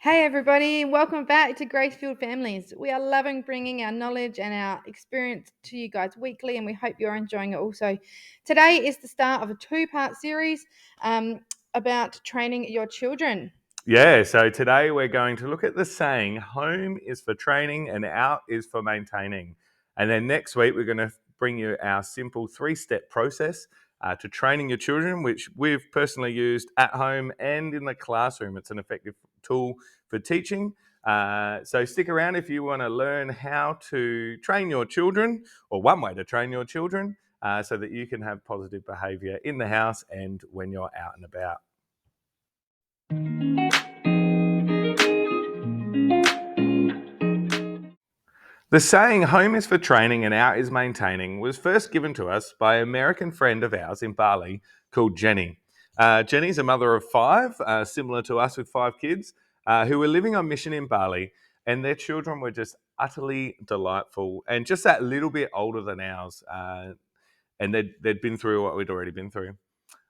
Hey everybody, welcome back to Gracefield Families. We are loving bringing our knowledge and our experience to you guys weekly, and we hope you're enjoying it also. Today is the start of a two-part series about training your children. Yeah, so today we're going to look at the saying, home is for training and out is for maintaining. And then next week, we're going to bring you our simple 3-step process to training your children, which we've personally used at home and in the classroom. It's an effective tool for teaching. So stick around if you want to learn how to train your children, or one way to train your children, so that you can have positive behaviour in the house and when you're out and about. The saying, home is for training and out is maintaining, was first given to us by an American friend of ours in Bali called Jenny. Jenny's a mother of 5, similar to us with 5 kids, who were living on mission in Bali, and their children were just utterly delightful and just that little bit older than ours. And they'd been through what we'd already been through.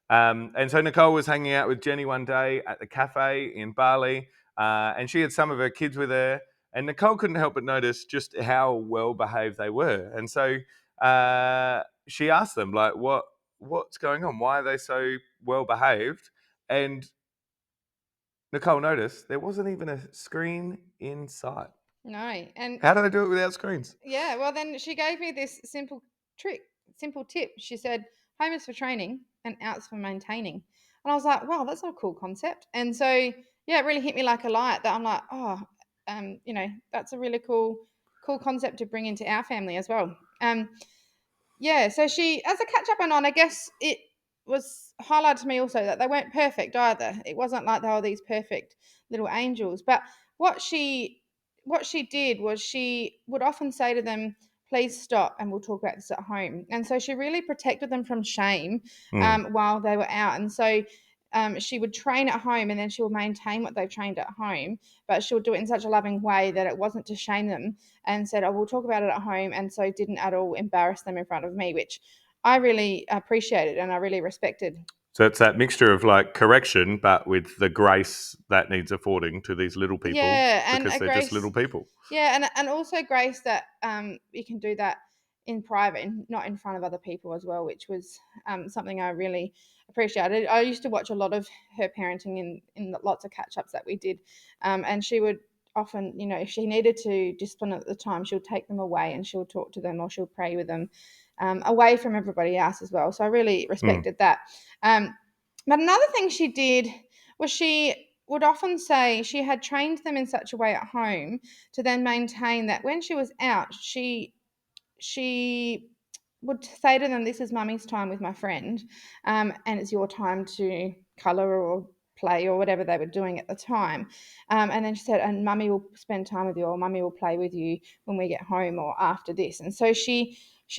And so Nicole was hanging out with Jenny one day at the cafe in Bali, and she had some of her kids with her. And Nicole couldn't help but notice just how well behaved they were. And so she asked them, like, what's going on? Why are they so well behaved? And Nicole noticed there wasn't even a screen in sight. No, and How do they do it without screens? yeah, well then she gave me this simple tip. She said, home is for training and out's for maintaining. And I was like, wow, that's a cool concept. And so yeah, it really hit me like a light that I'm like, that's a really cool concept to bring into our family as well. Yeah, so she, as the catch up went on, I guess it was highlighted to me also that they weren't perfect either. It wasn't like they were these perfect little angels. But what she what she did was she would often say to them, please stop and we'll talk about this at home. And so she really protected them from shame Mm. while they were out. And so she would train at home and then she would maintain what they've trained at home, but she would do it in such a loving way that it wasn't to shame them, and said, oh, we'll talk about it at home. And so didn't at all embarrass them in front of me, which I really appreciated and I really respected. So it's that mixture of like correction, but with the grace that needs affording to these little people Yeah, and because a they're just grace. little people. Yeah, and also grace that you can do that in private and not in front of other people as well, which was something I really appreciated. I used to watch a lot of her parenting in lots of catch ups that we did, and she would often, if she needed to discipline at the time, she'll take them away and she'll talk to them or she'll pray with them, away from everybody else as well. So I really Mm. respected that. But another thing she did was she would often say she had trained them in such a way at home to then maintain that when she was out, she would say to them, "This is mummy's time with my friend, and it's your time to colour or play or whatever they were doing at the time." And then she said, "And mummy will spend time with you, or mummy will play with you when we get home or after this." And so she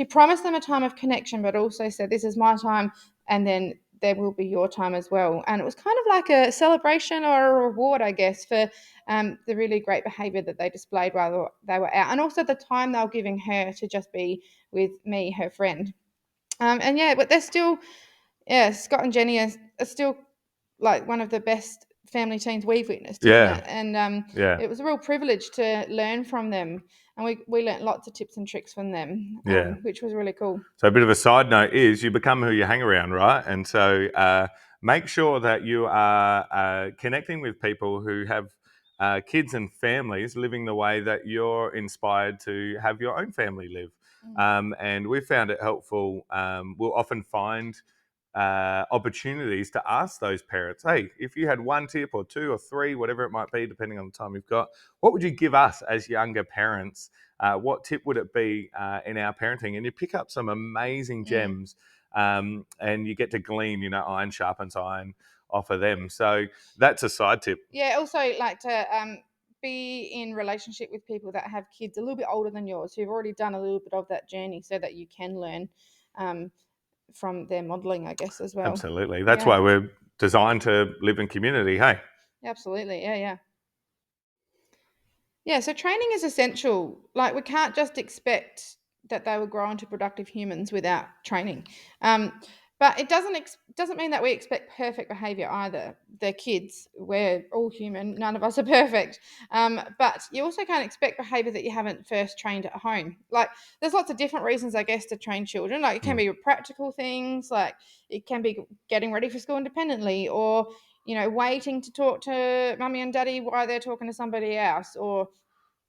promised them a time of connection, but also said, "This is my time, and then there will be your time as well." And it was kind of like a celebration or a reward, I guess, for the really great behaviour that they displayed while they were out, and also the time they were giving her to just be with me, her friend. And yeah, but they're still, yeah, Scott and Jenny are still like one of the best family teams we've witnessed, isn't Yeah, it? And yeah, it was a real privilege to learn from them, and we learnt lots of tips and tricks from them, yeah. which was really cool. So a bit of a side note is you become who you hang around, right? And so make sure that you are connecting with people who have kids and families living the way that you're inspired to have your own family live. And we found it helpful. We'll often find opportunities to ask those parents, hey, if you had one tip or 2 or 3, whatever it might be, depending on the time you've got, what would you give us as younger parents? What tip would it be in our parenting? And you pick up some amazing Mm. gems, and you get to glean, iron sharpens iron off of them. So that's a side tip. Yeah, also like to be in relationship with people that have kids a little bit older than yours who've already done a little bit of that journey, so that you can learn um, from their modeling, I guess, as well. Absolutely. That's Yeah, why we're designed to live in community. Hey. absolutely. Yeah, yeah. Yeah, so training is essential. Like, we can't just expect that they will grow into productive humans without training. Um, But it doesn't mean that we expect perfect behaviour either. They're kids. We're all human. None of us are perfect. But you also can't expect behaviour that you haven't first trained at home. Like, there's lots of different reasons, I guess, to train children. Like, it can Mm. be practical things. Like, it can be getting ready for school independently, or waiting to talk to mummy and daddy while they're talking to somebody else, or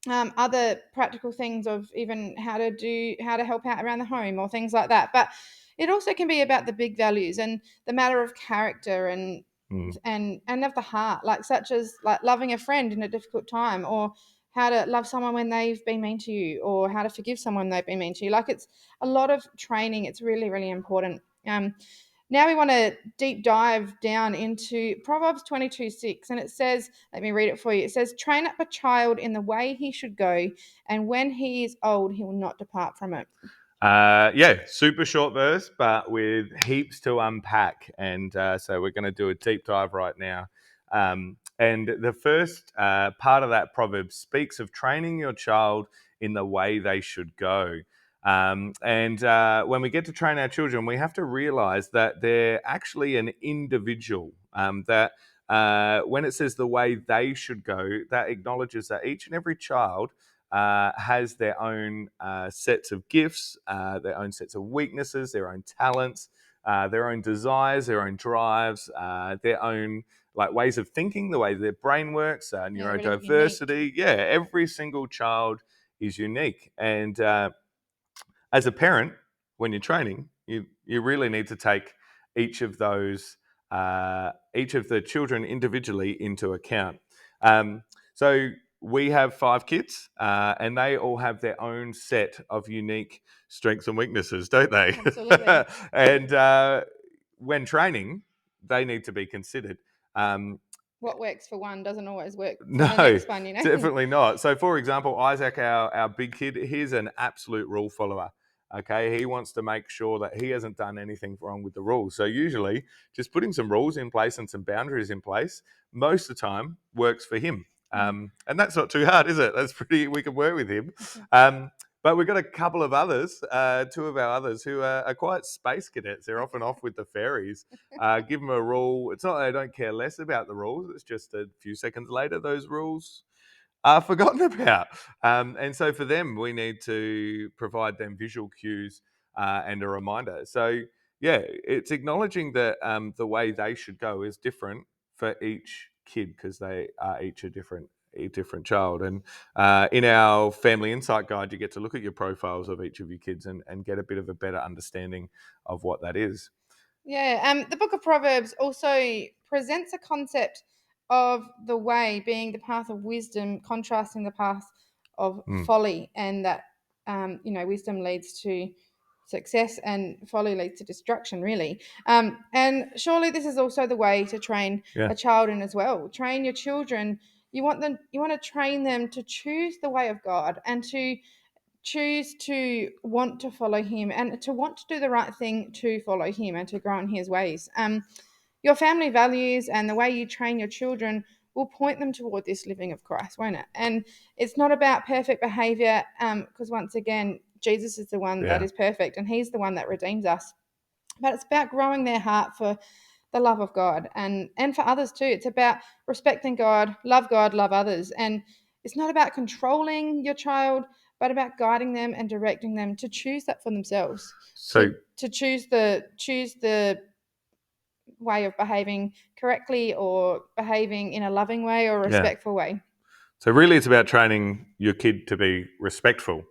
other practical things of even how to help out around the home or things like that. But it also can be about the big values and the matter of character and Mm. of the heart, like such as like loving a friend in a difficult time, or how to love someone when they've been mean to you, or how to forgive someone they've been mean to you. Like, it's a lot of training. It's really, really important. Now we want to deep dive down into Proverbs 22:6, and it says, let me read it for you. It says, train up a child in the way he should go, and when he is old, he will not depart from it. Yeah, super short verse, but with heaps to unpack. And so we're going to do a deep dive right now. And the first part of that proverb speaks of training your child in the way they should go. And when we get to train our children, we have to realize that they're actually an individual. That when it says the way they should go, that acknowledges that each and every child has their own sets of gifts, their own sets of weaknesses, their own talents, their own desires, their own drives, their own like ways of thinking, the way their brain works, Yeah, they're really unique. neurodiversity. Yeah, every single child is unique, and as a parent, when you're training, you really need to take each of those each of the children individually into account. So we have 5 kids, and they all have their own set of unique strengths and weaknesses, don't they? Absolutely. And when training, they need to be considered. Um, What works for one doesn't always work for the no, next one, you know? definitely not. So, for example, Isaac, our big kid, he's an absolute rule follower. Okay, he wants to make sure that he hasn't done anything wrong with the rules. So, usually, just putting some rules in place and some boundaries in place, most of the time, works for him. Mm. And that's not too hard, is it? That's pretty. We can work with him. Okay. But we've got a couple of others, 2 of our others, who are quite space cadets. They're often off with the fairies. Give them a rule. It's not that they don't care less about the rules. It's just a few seconds later, those rules are forgotten about. And so for them, we need to provide them visual cues and a reminder. So yeah, it's acknowledging that the way they should go is different for each kid because they are each a different child. And in our family insight guide, you get to look at your profiles of each of your kids and get a bit of a better understanding of what that is. Yeah, the book of Proverbs also presents a concept of the way being the path of wisdom, contrasting the path of Mm, folly, and that wisdom leads to success and folly leads to destruction, really. And surely this is also the way to train yeah. a child in as well. Train your children. You want to train them to choose the way of God and to choose to want to follow him and to want to do the right thing to follow him and to grow in his ways. Your family values and the way you train your children will point them toward this living of Christ, won't it? And it's not about perfect behavior, because once again, Jesus is the one that Yeah. is perfect and he's the one that redeems us. But it's about growing their heart for the love of God and for others too. It's about respecting God, love others. And it's not about controlling your child, but about guiding them and directing them to choose that for themselves, So to choose the way of behaving correctly or behaving in a loving way or a yeah. respectful way. So really, it's about training your kid to be respectful.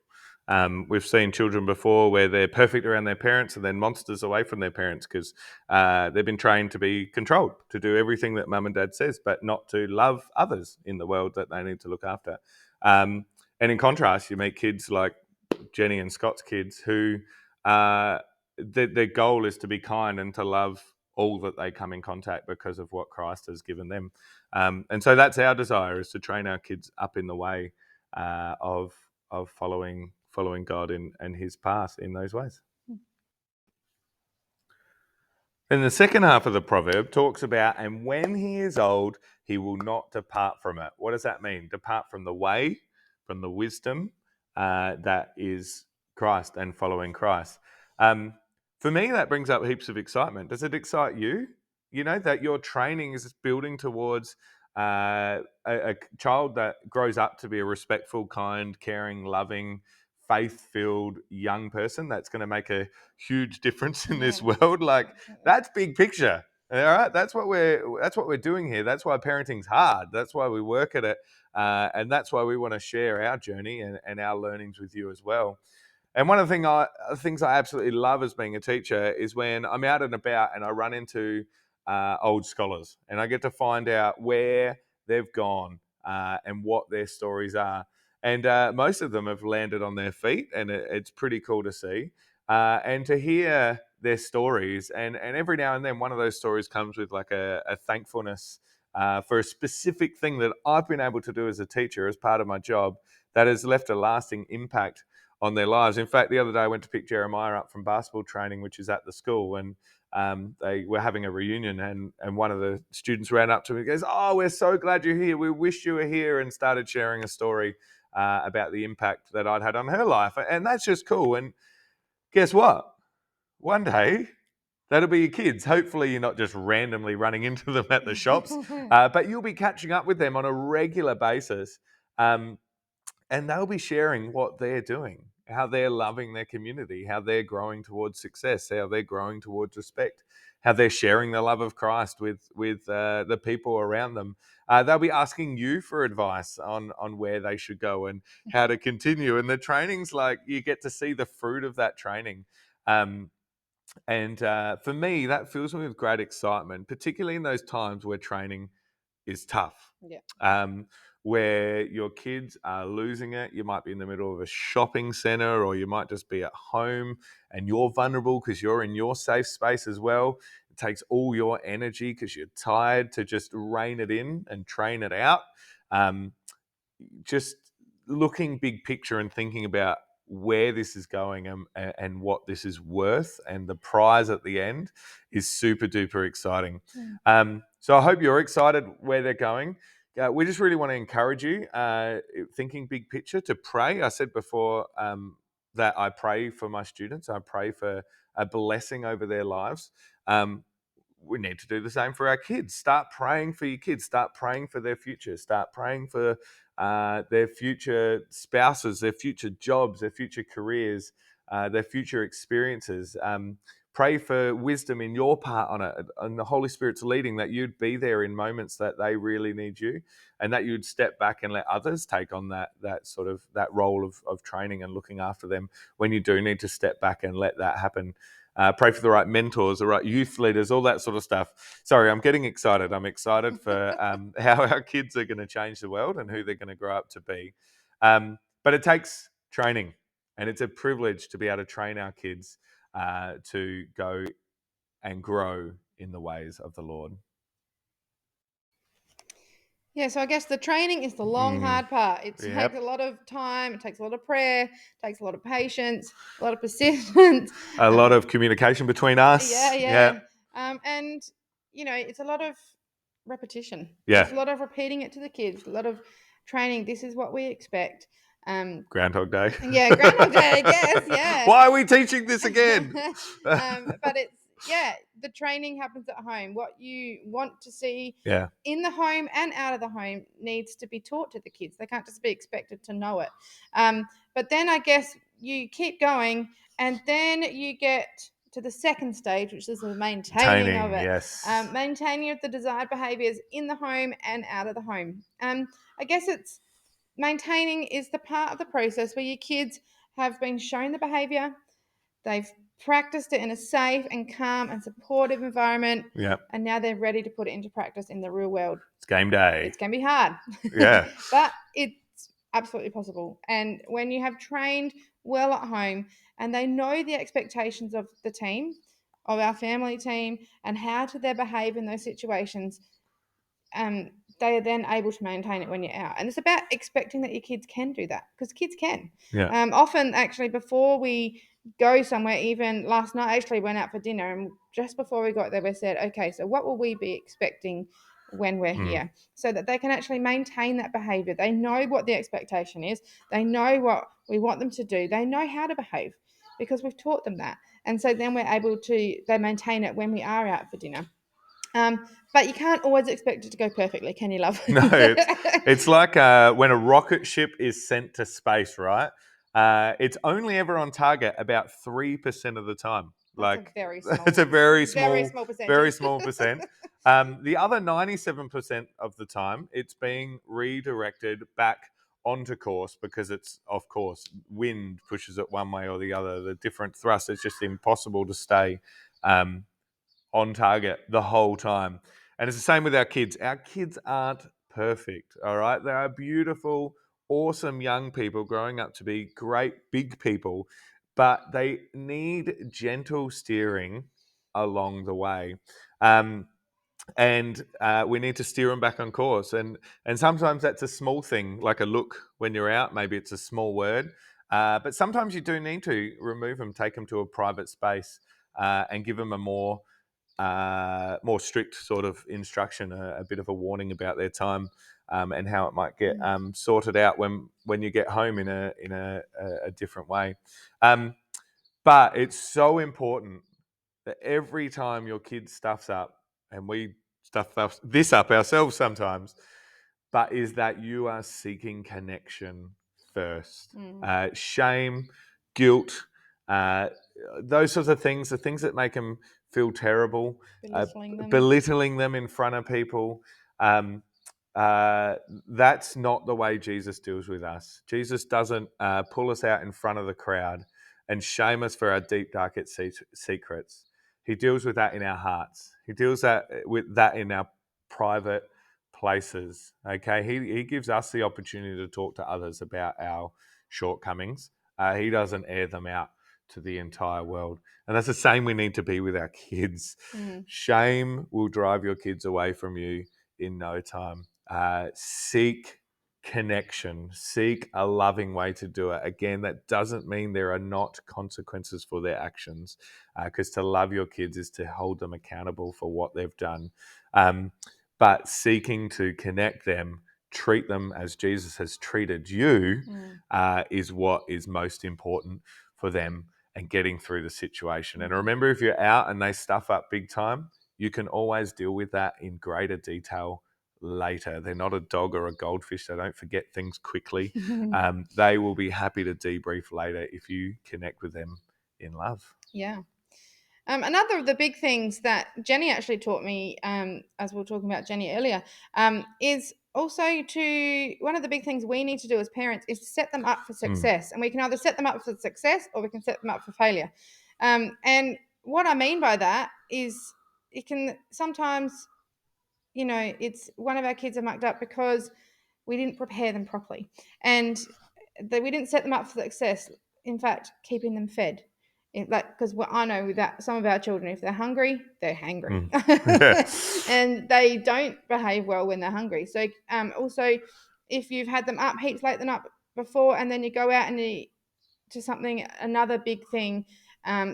We've seen children before where they're perfect around their parents and then monsters away from their parents because they've been trained to be controlled, to do everything that mum and dad says, but not to love others in the world that they need to look after. And in contrast, you meet kids like Jenny and Scott's kids who uh, their goal is to be kind and to love all that they come in contact because of what Christ has given them. And so that's our desire, is to train our kids up in the way of following God and His path in those ways. And the second half of the proverb talks about, and when he is old, he will not depart from it. What does that mean? Depart from the way, from the wisdom that is Christ and following Christ. Um, For me, that brings up heaps of excitement. Does it excite you? You know, that your training is building towards a child that grows up to be a respectful, kind, caring, loving, faith-filled young person that's going to make a huge difference in this Yeah, world. Like, absolutely. that's big picture. All right, that's what we're doing here. That's why parenting's hard. That's why we work at it, and that's why we want to share our journey and our learnings with you as well. And one of things I absolutely love as being a teacher is when I'm out and about and I run into old scholars and I get to find out where they've gone and what their stories are. And most of them have landed on their feet, and it's pretty cool to see and to hear their stories. And every now and then, one of those stories comes with like a thankfulness for a specific thing that I've been able to do as a teacher as part of my job that has left a lasting impact on their lives. In fact, the other day I went to pick Jeremiah up from basketball training, which is at the school, and they were having a reunion, and one of the students ran up to me and goes, "Oh, we're so glad you're here. We wish you were here," and started sharing a story about the impact that I'd had on her life. And that's just cool. And guess what? One day, that'll be your kids. Hopefully, you're not just randomly running into them at the shops, but you'll be catching up with them on a regular basis. Um, and they'll be sharing what they're doing, how they're loving their community, how they're growing towards success, how they're growing towards respect, how they're sharing the love of Christ with the people around them. They'll be asking you for advice on where they should go and how to continue. And the training's like you get to see the fruit of that training. And for me, that fills me with great excitement, particularly in those times where training is tough. Yeah. Um, where your kids are losing it. You might be in the middle of a shopping center, or you might just be at home and you're vulnerable because you're in your safe space as well. It takes all your energy because you're tired to just rein it in and train it out. Um, just looking big picture and thinking about where this is going and what this is worth and the prize at the end is super duper exciting. Mm. So I hope you're excited where they're going. We just really want to encourage you, thinking big picture, to pray. I said before that I pray for my students. I pray for a blessing over their lives. We need to do the same for our kids. Start praying for your kids. Start praying for their future. Start praying for their future spouses, their future jobs, their future careers, their future experiences. Pray for wisdom in your part on it, and the Holy Spirit's leading, that you'd be there in moments that they really need you, and that you'd step back and let others take on that sort of that role of training and looking after them when you do need to step back and let that happen. Pray for the right mentors, the right youth leaders, all that sort of stuff. Sorry, I'm getting excited. I'm excited for how our kids are going to change the world and who they're going to grow up to be. But it takes training, and it's a privilege to be able to train our kids to go and grow in the ways of the Lord. Yeah, so I guess the training is the long, hard part. It takes a Yep. lot of time, it takes a lot of prayer, it takes a lot of patience, a lot of persistence. A lot Um, of communication between yeah, us. yeah. Yeah. And, it's a lot of repetition. Yeah. It's a lot of repeating it to the kids, a lot of training. This is what we expect. Um, Groundhog Day. and yeah, Groundhog Day, I guess, yeah. Why are we teaching this again? But the training happens at home. What you want to see Yeah. in the home and out of the home needs to be taught to the kids. They can't just be expected to know it. But then I guess you keep going, and then you get to the second stage, which is the maintaining of Maintaining, it. yes. Maintaining of the desired behaviors in the home and out of the home. I guess it's maintaining is the part of the process where your kids have been shown the behavior, they've practiced it in a safe and calm and supportive environment, Yeah. and now they're ready to put it into practice in the real world. It's game day. It's going to be hard, Yeah. but it's absolutely possible. And when you have trained well at home and they know the expectations of the team, of our family team, and how to their behave in those situations, they are then able to maintain it when you're out. And it's about expecting that your kids can do that, because kids can. Yeah. Often, actually, before we go somewhere, even last night, I actually went out for dinner, and just before we got there, we said, okay, so what will we be expecting when we're here? So that they can actually maintain that behavior. They know what the expectation is, they know what we want them to do, they know how to behave because we've taught them that. And so then they maintain it when we are out for dinner. But you can't always expect it to go perfectly, can you, love? No, it's like when a rocket ship is sent to space, right? It's only ever on target about 3% of the time. That's a Like very it's a very small very percentage. small percent. The other 97% of the time, it's being redirected back onto course because it's, of course, wind pushes it one way or the other. The different thrust, it's just impossible to stay um, on target the whole time. And it's the same with our kids. Our kids aren't perfect, all right? They are beautiful, awesome young people growing up to be great big people, but they need gentle steering along the way. Um, and we need to steer them back on course. And sometimes that's a small thing, like a look when you're out. Maybe it's a small word, but sometimes you do need to remove them, take them to a private space, and give them a more strict sort of instruction, a bit of a warning about their time, and how it might get sorted out when you get home in a different way. Um, but it's so important that every time your kid stuffs up, and we stuff this up ourselves sometimes, but is that you are seeking connection first. Mm. Shame, guilt, uh, those sorts of things, the things that make them feel terrible, uh, Belittling them. belittling them in front of people. Um, uh, that's not the way Jesus deals with us. Jesus doesn't pull us out in front of the crowd and shame us for our deep, darkest secrets. He deals with that in our hearts. He deals with that in our private places. Okay, he gives us the opportunity to talk to others about our shortcomings. He doesn't air them out to the entire world, and that's the same we need to be with our kids. Mm. Shame will drive your kids away from you in no time. Seek connection, seek a loving way to do it. Again, that doesn't mean there are not consequences for their actions, because to love your kids is to hold them accountable for what they've done. But seeking to connect them, treat them as Jesus has treated you, Mm. is what is most important for them and getting through the situation. And Mm. remember, if you're out and they stuff up big time, you can always deal with that in greater detail later. They're not a dog or a goldfish. They don't forget things quickly. They will be happy to debrief later if you connect with them in love. Yeah. Another of the big things that Jenny actually taught me, as we were talking about Jenny earlier, is also one of the big things we need to do as parents is to set them up for Mm. success. And we can either set them up for success or we can set them up for failure. And what I mean by that is it can sometimes, it's one of our kids are mucked up because we didn't prepare them properly. And we didn't set them up for success. In fact, keeping them fed. Because what I know that some of our children, if they're hungry, they're hangry, Mm. Yeah. and they don't behave well when they're hungry. So also, if you've had them up heaps late than up before, and then you go out and you to something, another big thing,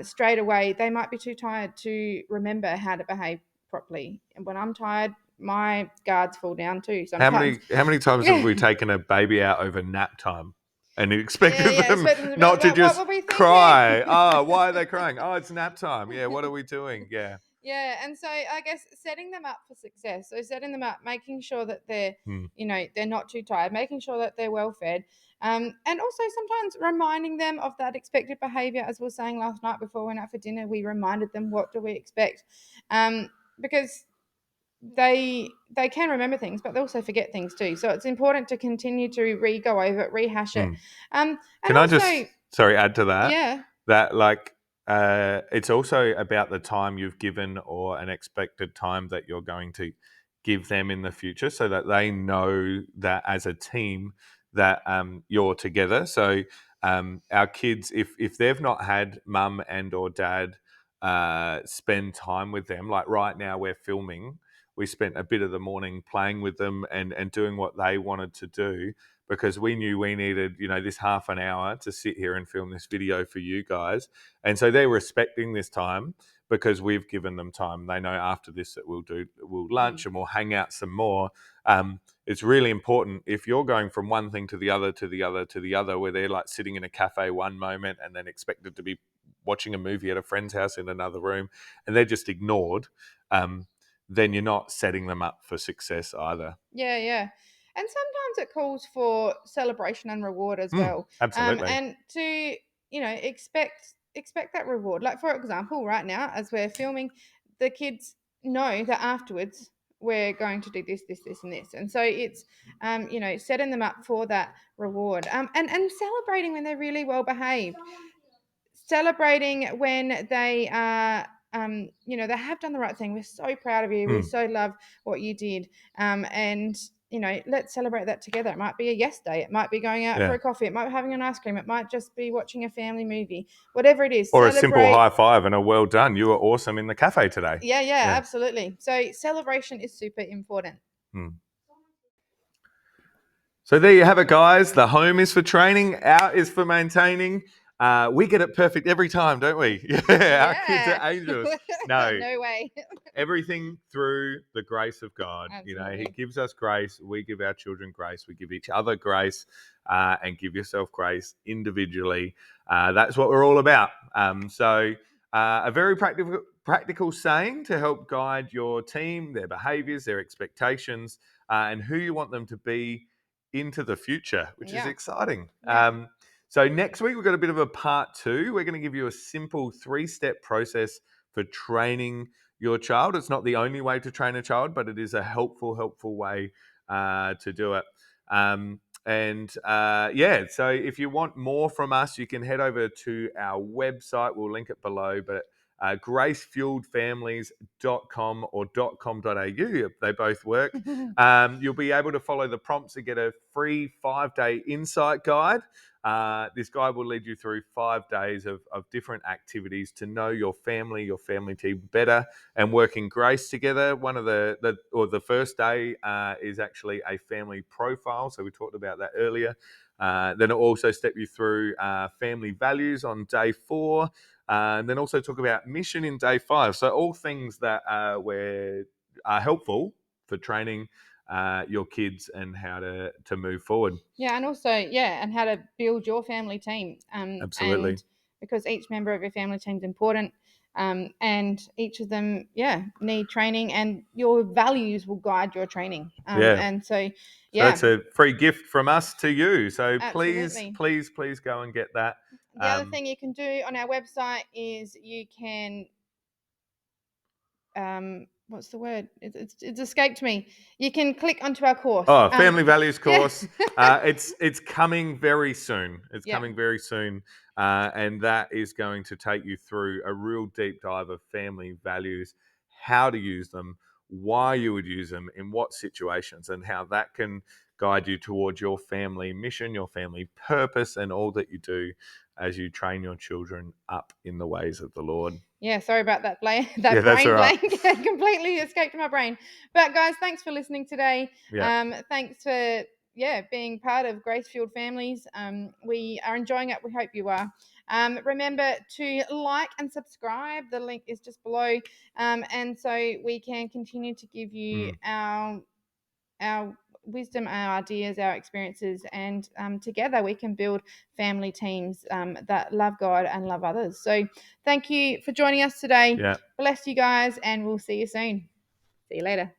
straight away, they might be too tired to remember how to behave properly. And when I'm tired, my guards fall down too sometimes. How many times have Yeah. we taken a baby out over nap time and Yeah, expected yeah. them Expect them to be not to like, what just were we cry? thinking? Oh, why are they crying? Oh, it's nap time. Yeah, what are we doing? Yeah. Yeah, and so I guess setting them up for success. So setting them up, making sure that Hmm. they're not too tired, making sure that they're well fed, and also sometimes reminding them of that expected behavior. As we were saying last night before we went out for dinner, we reminded them what do we expect, because they can remember things, but they also forget things too. So it's important to continue to go over it, rehash it, Hmm. and Can I just, also sorry, add to that? yeah. That, like, it's also about the time you've given or an expected time that you're going to give them in the future so that they know that as a team that you're together. So our kids, if they've not had mum and or dad spend time with them, like right now we're filming, we spent a bit of the morning playing with them and doing what they wanted to do because we knew we needed, this half an hour to sit here and film this video for you guys. And so they're respecting this time because we've given them time. They know after this that we'll lunch and we'll hang out some more. It's really important if you're going from one thing to the other, to the other, to the other, where they're like sitting in a cafe one moment and then expected to be watching a movie at a friend's house in another room, and they're just ignored, then you're not setting them up for success either. Yeah. And sometimes it calls for celebration and reward as well. Absolutely. And to, expect that reward. Like, for example, right now, as we're filming, the kids know that afterwards we're going to do this, and this. And so it's, setting them up for that reward. And celebrating when they're really well behaved, celebrating when they are, they have done the right thing. We're so proud of you. We so love what you did. And let's celebrate that together. It might be a yes day. It might be going out for Yeah. a coffee. It might be having an ice cream. It might just be watching a family movie. Whatever it is, Or a simple celebrate. high five and a well done. You were awesome in the cafe today. Yeah, Yeah. absolutely. So celebration is super important. So there you have it, guys. The home is for training, out is for maintaining. We get it perfect every time, don't we? Yeah, our kids Yeah. are angels. No, No way. everything through the grace of God. You know, He Absolutely. gives us grace. We give our children grace. We give each other grace, and give yourself grace individually. That's what we're all about. A very practical saying to help guide your team, their behaviours, their expectations, and who you want them to be into the future, which is Yeah. exciting. Yeah. So next week we've got a bit of a part 2. We're going to give you a simple 3-step process for training your child. It's not the only way to train a child, but it is a helpful way to do it. So if you want more from us, you can head over to our website. We'll link it below, but gracefueledfamilies.com or .com.au, they both work. You'll be able to follow the prompts and get a free 5-day insight guide. This guide will lead you through 5 days of different activities to know your family team better and work in grace together. One of the first day is actually a family profile. So we talked about that earlier. Then it'll also step you through family values on day 4. And then also talk about mission in day 5. So all things that are helpful for training your kids and how to move forward. Yeah, and also, and how to build your family team. Absolutely. And because each member of your family team is important, and each of them, need training, and your values will guide your training. Yeah. And so, So that's yeah, a free gift from us to you. So please absolutely. go and get that. The other thing you can do on our website is you can, what's the word? It's escaped me. You can click onto our course. Family values Yeah. course. It's coming very soon. It's Yeah. coming very soon, and that is going to take you through a real deep dive of family values, how to use them, why you would use them, in what situations, and how that can guide you towards your family mission, your family purpose, and all that you do as you train your children up in the ways of the Lord. Yeah, sorry about that Yeah, that that's all brain right. blank. It completely escaped my brain. But guys, thanks for listening today. Yeah. Thanks for being part of Grace Fueled Families. We are enjoying it. We hope you are. Remember to like and subscribe. The link is just below. And so we can continue to give you our wisdom, our ideas, our experiences, and together we can build family teams that love God and love others. So thank you for joining us today. Yeah. Bless you guys, and we'll see you soon. See you later.